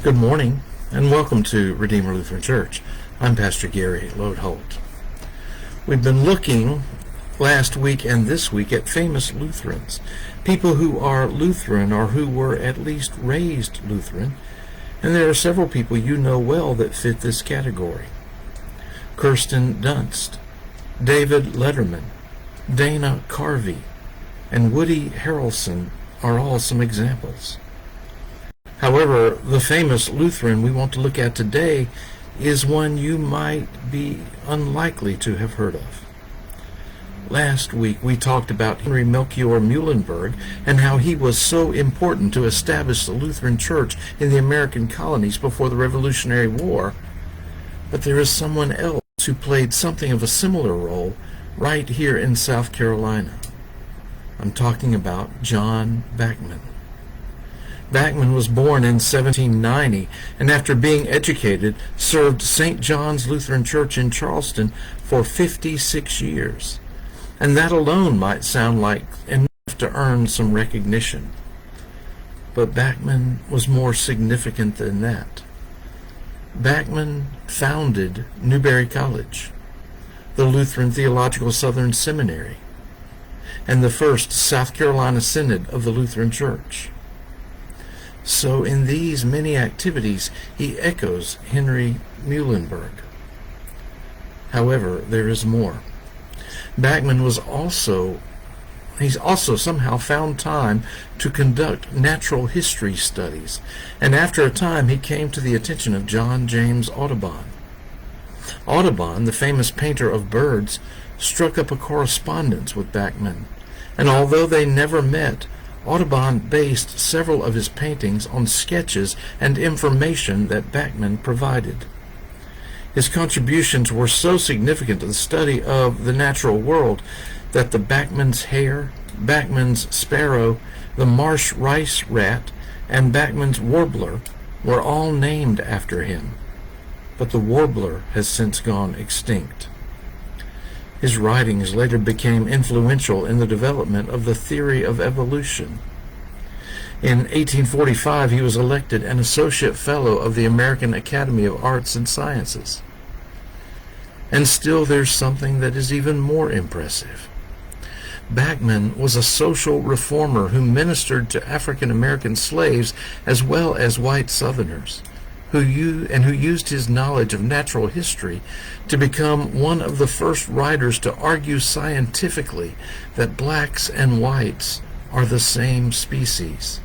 Good morning, and welcome to Redeemer Lutheran Church. I'm Pastor Gary Lode-Holt. We've been looking last week and this week at famous Lutherans, people who are Lutheran or who were at least raised Lutheran, and there are several people you know well that fit this category. Kirsten Dunst, David Letterman, Dana Carvey, and Woody Harrelson are all some examples. However, the famous Lutheran we want to look at today is one you might be unlikely to have heard of. Last week we talked about Henry Melchior Muhlenberg and how he was so important to establish the Lutheran Church in the American colonies before the Revolutionary War. But there is someone else who played something of a similar role right here in South Carolina. I'm talking about John Bachman. Bachman was born in 1790 and after being educated served St. John's Lutheran Church in Charleston for 56 years. And that alone might sound like enough to earn some recognition. But Bachman was more significant than that. Bachman founded Newberry College, the Lutheran Theological Southern Seminary, and the first South Carolina Synod of the Lutheran Church. So in these many activities, he echoes Henry Muhlenberg. However, there is more. Bachman was also somehow found time to conduct natural history studies, and after a time he came to the attention of John James Audubon. Audubon, the famous painter of birds, struck up a correspondence with Bachman, and although they never met, Audubon based several of his paintings on sketches and information that Bachman provided. His contributions were so significant to the study of the natural world that the Bachman's hare, Bachman's sparrow, the marsh rice rat, and Bachman's warbler were all named after him, but the warbler has since gone extinct. His writings later became influential in the development of the theory of evolution. In 1845, he was elected an Associate Fellow of the American Academy of Arts and Sciences. And still there's something that is even more impressive. Bachman was a social reformer who ministered to African American slaves as well as white Southerners, who used his knowledge of natural history to become one of the first writers to argue scientifically that blacks and whites are the same species.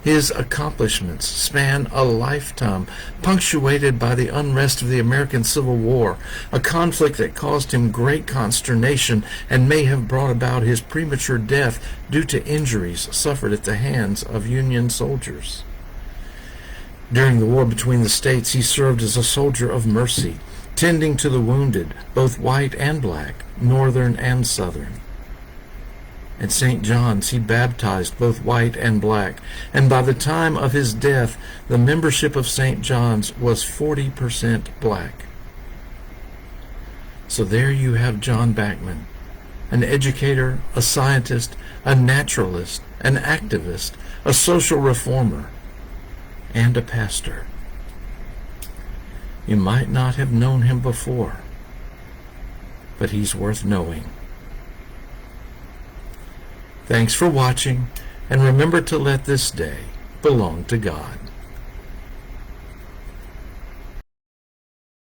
His accomplishments span a lifetime, punctuated by the unrest of the American Civil War, a conflict that caused him great consternation and may have brought about his premature death due to injuries suffered at the hands of Union soldiers. During the war between the states, he served as a soldier of mercy, tending to the wounded, both white and black, northern and southern. At St. John's, he baptized both white and black, and by the time of his death, the membership of St. John's was 40% black. So there you have John Bachman, an educator, a scientist, a naturalist, an activist, a social reformer, and a pastor. You might not have known him before, but he's worth knowing. Thanks for watching, and remember to let this day belong to God.